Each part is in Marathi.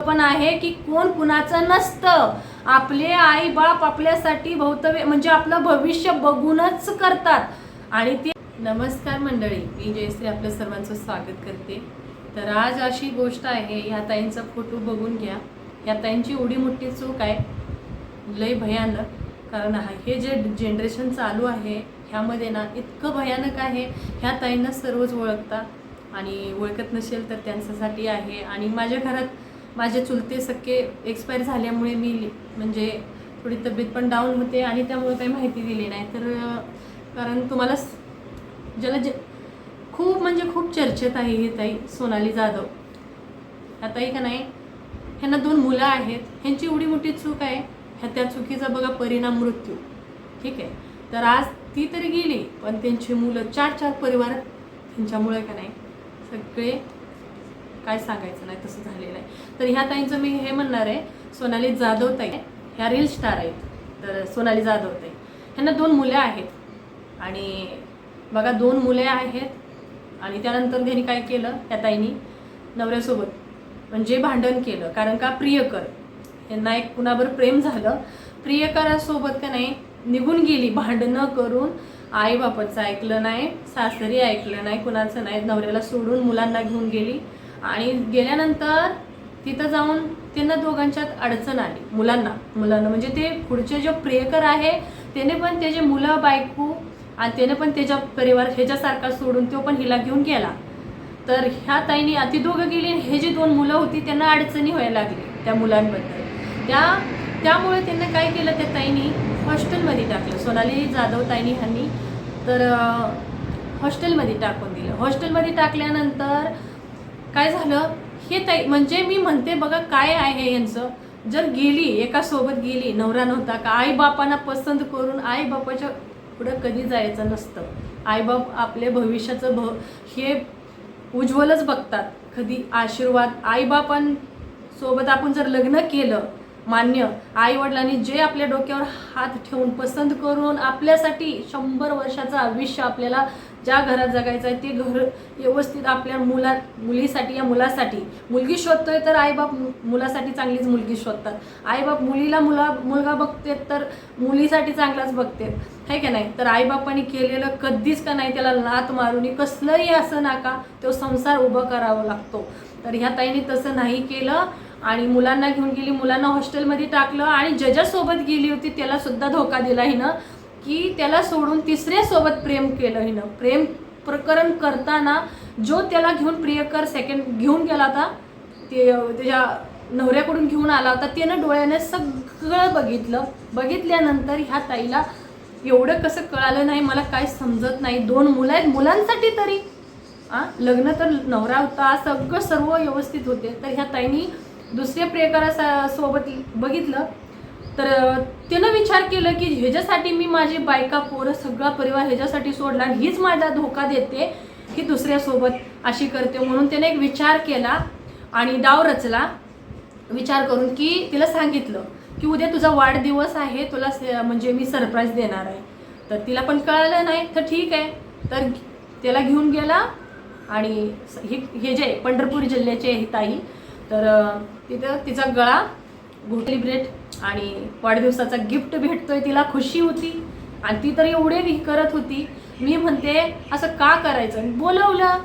पण आहे की कोण कुणाचं नसतं. आपले आई बाप आपल्यासाठी भवितव्य म्हणजे आपलं भविष्य बघूनच करतात. आणि ते नमस्कार मंडळी, मी जयश्री आपल्या सर्वांचं स्वागत करते. तर आज अशी गोष्ट आहे, ह्या ताईंचा फोटो बघून घ्या. ह्या ताईंची एवढी मोठी चूक आहे, लय भयानक. कारण हे जे जनरेशन चालू आहे ह्यामध्ये ना इतकं भयानक आहे. ह्या ताईंना सर्वच ओळखतात आणि ओळखत नसेल तर त्यांच्यासाठी आहे. आणि माझ्या घरात माझे चुलते सख्खे एक्सपायर झाल्यामुळे मी म्हणजे थोडी तब्येत पण डाऊन होते आणि त्यामुळे काही माहिती दिली नाही. तर कारण तुम्हाला ज्याला खूप म्हणजे खूप चर्चेत आहे ही ताई सोनाली जाधव. ह्या ताई का नाही, ह्यांना 2 मुलं आहेत. ह्यांची एवढी मोठी चूक आहे, त्या चुकीचा बघा परिणाम मृत्यू. ठीक आहे, तर आज ती तरी गेली पण त्यांची मुलं 4 परिवार त्यांच्यामुळे का नाही सगळे काय सांगायचं नाही तसं झालेलं आहे. तर ह्या ताईंचं मी हे म्हणणार आहे, सोनाली जाधव ताई ह्या रील स्टार आहेत. तर सोनाली जाधव ताई ह्यांना 2 मुलं आहेत आणि बघा 2 मुले आहेत आणि त्यानंतर त्यांनी काय केलं, त्या ताईंनी नवऱ्यासोबत म्हणजे भांडण केलं. कारण का प्रियकर यांना एक कुणाबरोबर प्रेम झालं, प्रियकरासोबत का नाही निघून गेली भांडणं करून. आई बापाचं ऐकलं नाही, सासरी ऐकलं नाही, कुणाचं नाही, नवऱ्याला सोडून मुलांना घेऊन गेली. आणि गेल्यानंतर तिथं जाऊन त्यांना दोघांच्यात अडचण आली. मुलांना म्हणजे ते पुढचे जो प्रियकर आहे त्याने पण त्याचे मुलं बायको आणि त्याने पण त्याच्या परिवार ह्याच्यासारखा सोडून तो पण हिला घेऊन गेला. तर ह्या ताईंनी ती दोघं गेली. हे जे 2 मुलं होती त्यांना अडचणी व्हायला लागली त्या मुलांबद्दल. त्यामुळे त्यांना काय केलं, त्या ताईंनी हॉस्टेलमध्ये टाकलं. सोनाली जाधव ताईंनी ह्यांनी तर हॉस्टेलमध्ये टाकून दिलं. हॉस्टेलमध्ये टाकल्यानंतर काय झालं, हे ताई म्हणजे मी म्हणते बघा काय आहे यांचं. जर गेली एका सोबत गेली, नवरा नव्हता का, आई बापांना पसंत करून आई बापाच्या पुढं कधी जायचं नसतं. आईबाप आपल्या भविष्याचं हे उज्ज्वलच बघतात. कधी आशीर्वाद आईबापांसोबत आपण जर लग्न केलं, मान्य, आई वडिलांनी जे आपल्या डोक्यावर हात ठेवून पसंत करून आपल्यासाठी 100 वर्षाचं आयुष्य आपल्याला ज्या घरात जगायचं आहे ते घर व्यवस्थित आपल्या मुलीसाठी या मुलासाठी मुलगी शोधतोय तर आईबाप मुलासाठी चांगलीच मुलगी शोधतात. आईबाप मुलगा बघते तर मुलीसाठी चांगलाच बघते, है का नाही. तर आईबापांनी केलेलं कधीच का नाही त्याला लात मारून कसलंही असं नाका तो संसार उभं करावा लागतो. तर ह्या ताईंनी तसं नाही केलं आणि मुलांना घेऊन गेली, मुलांना हॉस्टेलमध्ये टाकलं आणि ज्याच्यासोबत गेली होती त्याला सुद्धा धोका दिला हिनं की त्याला सोडून तिसऱ्यासोबत प्रेम केलं हिनं. प्रेम प्रकरण करताना जो त्याला घेऊन प्रियकर सेकंड घेऊन गेला होता, ते त्याच्या नवऱ्याकडून घेऊन आला होता, त्यानं डोळ्याने सगळं बघितल्यानंतर ह्या ताईला एवढं कसं कळालं नाही मला काय समजत नाही. 2 मुलं आहेत, मुलांसाठी तरी लग्न तर नवरा होता, सगळं सर्व व्यवस्थित होते. तर ह्या ताईंनी दुसऱ्या प्रियकरासोबत बघितलं तर त्यानं विचार केलं की ह्याच्यासाठी मी माझी बायका पोरं सगळा परिवार ह्याच्यासाठी सोडला, हीच माझा धोका देते की दुसऱ्यासोबत अशी करते. म्हणून त्याने एक विचार केला आणि डाव रचला. विचार करून की तिला सांगितलं की उद्या तुझा वाढदिवस आहे, तुला म्हणजे मी सरप्राईज देणार आहे. तर तिला पण कळालं नाही. तर ठीक आहे, तर त्याला घेऊन गेला आणि हे जे पंढरपूर जिल्ह्याचे ही ताई, तर तिथं तिचा गळा सेलिब्रेट आणि वाढदिवसाचा गिफ्ट भेटतोय, तिला खुशी होती आणि ती तर एवढे करत होती. मी म्हणते असं का करायचं. बोलवलं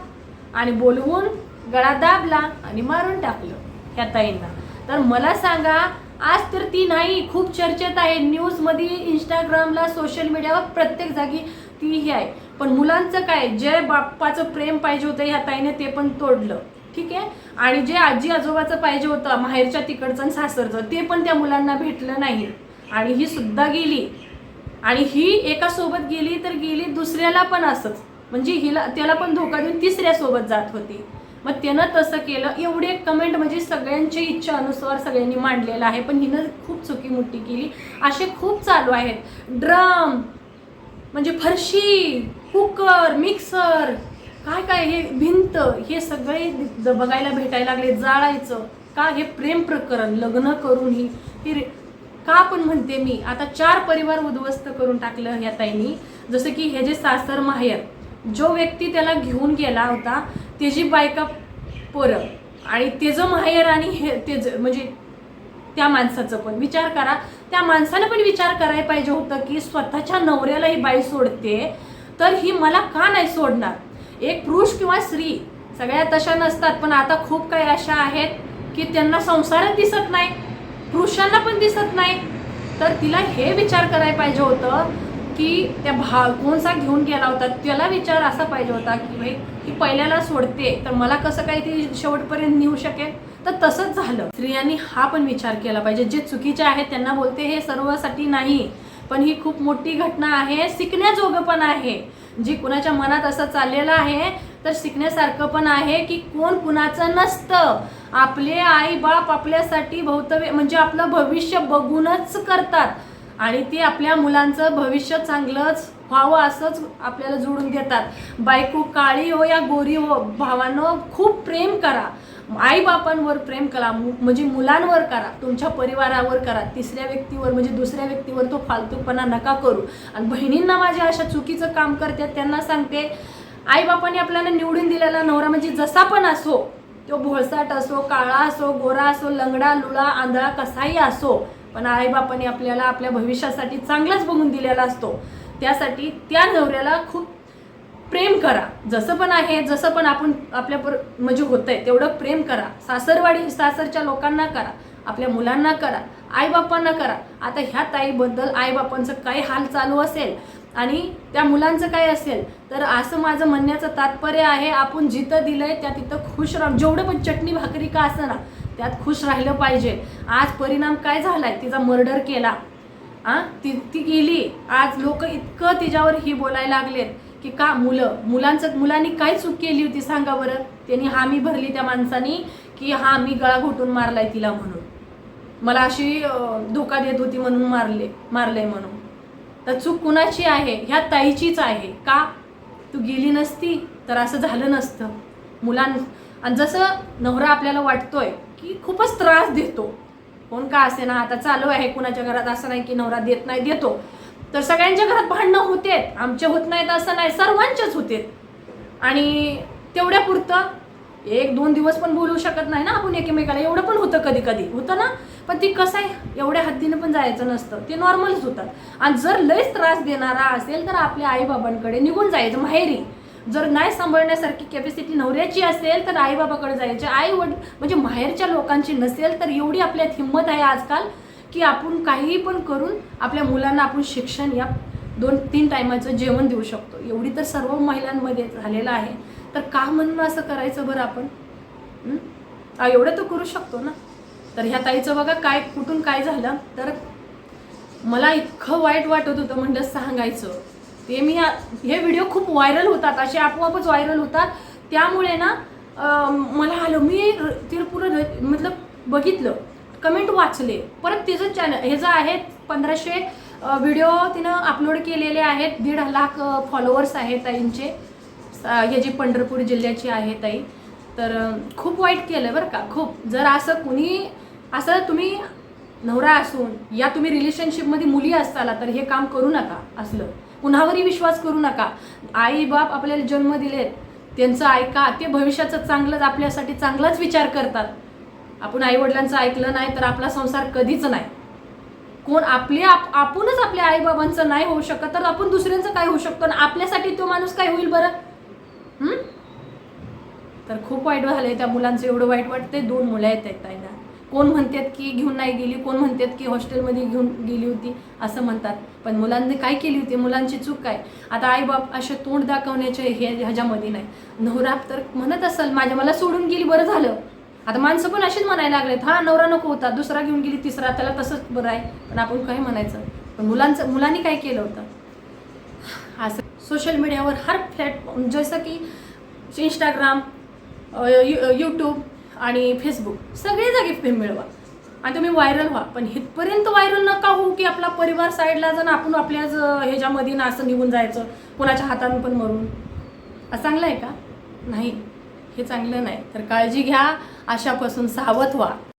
आणि बोलवून गळा दाबला आणि मारून टाकलं ह्या ताईंना. तर मला सांगा, आज तर ती नाही, खूप चर्चेत आहे, न्यूजमध्ये, इंस्टाग्रामला, सोशल मीडियावर, प्रत्येक जागी ती ही आहे. पण मुलांचं काय, जे बाप्पाचं प्रेम पाहिजे होतं ह्या ताईने ते पण तोडलं. ठीक आहे, आणि जे आजी आजोबाचं पाहिजे होतं माहेरच्या तिकडचं आणि सासरचं ते पण त्या मुलांना भेटलं नाही. आणि ही सुद्धा गेली आणि ही एका सोबत गेली तर गेली, दुसऱ्याला पण असंच म्हणजे त्याला पण धोका देऊन तिसऱ्यासोबत जात होती. मग त्यानं तसं केलं. एवढे कमेंट म्हणजे सगळ्यांची इच्छा अनुसार सगळ्यांनी मांडलेलं आहे, पण हिनं खूप चुकी मोठी केली. असे खूप चालू आहेत. ड्रम म्हणजे फरशी, कुकर, मिक्सर, काय हे भिंत, हे सगळे बघायला भेटायला लागले. जाळायचं का, हे प्रेम प्रकरण लग्न करून ही का पण म्हणते मी. आता 4 परिवार उद्ध्वस्त करून टाकलं ह्या ताईंनी. जसं की हे जे सासर माहेर, जो व्यक्ती त्याला घेऊन गेला होता त्याची बायका पोरं आणि त्याचं माहेर आणि हे त्याचं म्हणजे त्या माणसाचं पण विचार करा. त्या माणसानं पण विचार करायला पाहिजे होतं की स्वतःच्या नवऱ्याला ही बाई सोडते तर ही मला का नाही सोडणार. एक पुरुष किंवा स्त्री सगळ्या तशा नसतात, पण आता खूप काही अशा आहेत की त्यांना संसारच दिसत नाही, पुरुषांना पण दिसत नाही. तर तिला हे विचार करायला पाहिजे होतं की त्या कोणसा घेऊन गेला होता त्याला विचार असा पाहिजे होता की भाई ही पहिल्याला सोडते तर मला कसं काही ती शेवटपर्यंत नेऊ शकेल. तर तसंच झालं. स्त्रियांनी हा पण विचार केला पाहिजे. जे चुकीचे आहेत त्यांना बोलते हे सर्वांसाठी नाही, पण ही खूप मोठी घटना आहे, शिकण्याजोगं पण आहे. जी कुणाच्या मनात असं चाललेलं आहे तर शिकण्यासारखं पण आहे की कोण कुणाचं नसतं. आपले आई बाप आपल्यासाठी भवितव्य म्हणजे आपलं भविष्य बघूनच करतात आणि ते आपल्या मुलांचं भविष्य चांगलंच व्हावं असंच आपल्याला जोडून देतात. बायको काळी हो या गोरी हो, भावांनो खूप प्रेम करा, आई बापांवर प्रेम करा, म्हणजे मुलांवर करा, तुमच्या परिवारावर करा, तिसऱ्या व्यक्तीवर म्हणजे दुसऱ्या व्यक्तीवर तो फालतूपणा नका करू. आणि बहिणींना माझ्या अशा चुकीचं काम करतात त्यांना सांगते, आई बापाने आपल्याला निवडून दिलेला नवरा म्हणजे जसा पण असो, तो भोळसाट असो, काळा असो, गोरा असो, लंगडा लुळा आंधळा कसाही असो, पण आई बापाने आपल्याला आपल्या भविष्यासाठी चांगलाच बघून दिलेला असतो. त्यासाठी त्या नवऱ्याला खूप प्रेम करा. जसं पण आहे, जसं पण आपण आपल्या म्हणजे होतंय तेवढं प्रेम करा. सासरच्या लोकांना करा, आपल्या मुलांना करा, आईबापांना करा. आता ह्या ताईबद्दल आईबापांचं काय हाल चालू असेल आणि त्या मुलांचं काय असेल, तर असं माझं म्हणण्याचं तात्पर्य आहे, आपण जिथं दिलंय त्या तिथं खुश राहा. जेवढं पण चटणी भाकरी का असं ना त्यात खुश राहिलं पाहिजे. आज परिणाम काय झालाय, तिचा मर्डर केला, ती गेली. आज लोक इतकं तिच्यावर ही बोलायला लागलेत की का मुलांनी काय चूक केली होती सांगा बरं. त्यांनी हामी भरली त्या माणसानी की हा मी गळा घोटून मारलाय तिला म्हणून, मला अशी धोका देत होती म्हणून मारलंय म्हणून. तर चूक कुणाची आहे, ह्या ताईचीच आहे. का तू गेली नसती तर असं झालं नसतं. आणि जसं नवरा आपल्याला वाटतोय की खूपच त्रास देतो, कोण का असे ना, आता चालू आहे कुणाच्या घरात असं नाही की नवरा देत नाही, देतो. तर सगळ्यांच्या घरात भांडणं होते, आमचे होत नाहीत असं नाही, सर्वांचेच होते. आणि तेवढ्या पुरतं 1-2 दिवस पण बोलू शकत नाही ना आपण एकमेकाला, एवढं पण होतं, कधी कधी होतं ना. पण ती कसं आहे, एवढ्या हद्दीनं पण जायचं नसतं, ते नॉर्मलच होतात. आणि जर लयच त्रास देणारा असेल तर आपल्या आईबाबांकडे निघून जायचं माहेरी. जर नाही सांभाळण्यासारखी कॅपॅसिटी नवऱ्याची असेल तर आईबाबाकडे जायचे. म्हणजे माहेरच्या लोकांची नसेल तर एवढी आपल्यात हिंमत आहे आजकाल की आपण काहीही पण करून आपल्या मुलांना आपण शिक्षण या 2-3 टायमाचं जेवण देऊ शकतो. एवढी तर सर्व महिलांमध्ये झालेलं आहे. तर का म्हणून असं करायचं बरं आपण? एवढं तर करू शकतो ना. तर ह्या ताईचं बघा काय कुठून काय झालं. तर मला इतकं वाईट वाटत होतं, म्हणलं सांगायचं ते. हे व्हिडिओ खूप व्हायरल होतात, असे आपोआपच व्हायरल होतात. त्यामुळे ना मला आलं, मी तिरपुर मतलब बघितलं, कमेंट वाचले, परत तिचं चॅनल हे जे आहे 1500 व्हिडिओ तिनं अपलोड केलेले आहेत. 1.5 लाख फॉलोअर्स आहेत ताईंचे. हे जी पंढरपूर जिल्ह्याची आहे ताई. तर खूप वाईट केलं बरं का, खूप. जर असं तुम्ही नवरा असून या तुम्ही रिलेशनशिपमध्ये मुली असताला तर हे काम करू नका. असलं कुणावरही विश्वास करू नका. आई बाप आपल्याला जन्म दिलेत, त्यांचं ऐका, ते भविष्याचं चांगलंच आपल्यासाठी चांगलाच विचार करतात. आपण आई वडिलांचं ऐकलं नाही तर आपला संसार कधीच नाही. आपणच आपल्या आई बाबांचं नाही होऊ शकत तर आपण दुसऱ्यांचं काय होऊ शकतो, आणि आपल्यासाठी तो माणूस काय होईल बरं? तर खूप वाईट झालंय त्या मुलांचं, एवढं वाईट वाटतंय. 2 मुलं आहेत ताईंना. कोण म्हणतात की घेऊन नाही गेली, कोण म्हणतात की हॉस्टेलमध्ये घेऊन गेली होती असं म्हणतात. पण मुलांनी काय केली होती, मुलांची चूक काय? आता आई बाप असे तोंड दाखवण्याचे ह्याच्यामध्ये नाही. नवरा तर म्हणत असेल मला सोडून गेली बरं झालं. आता माणसं पण अशीच म्हणायला लागलेत, हा नवरा नको होता, दुसरा घेऊन गेली, तिसरा, त्याला तसंच बरं आहे. पण आपण काय म्हणायचं? पण मुलांनी काय केलं होतं? असं सोशल मीडियावर हर प्लॅटफॉर्म जसं की इंस्टाग्राम, यूट्यूब आणि फेसबुक सगळे जागी फेम मिळवा आणि तुम्ही व्हायरल व्हा. पण इथपर्यंत व्हायरल नका होऊ की आपला परिवार साईडला जाणं, आपण आपल्याच ह्याच्यामध्ये ना असं निघून जायचं कोणाच्या हातानं पण मरून. चांगलं आहे का? नाही, हे चांगलं नाही. तर काळजी घ्या, अशापासून सावध व्हा.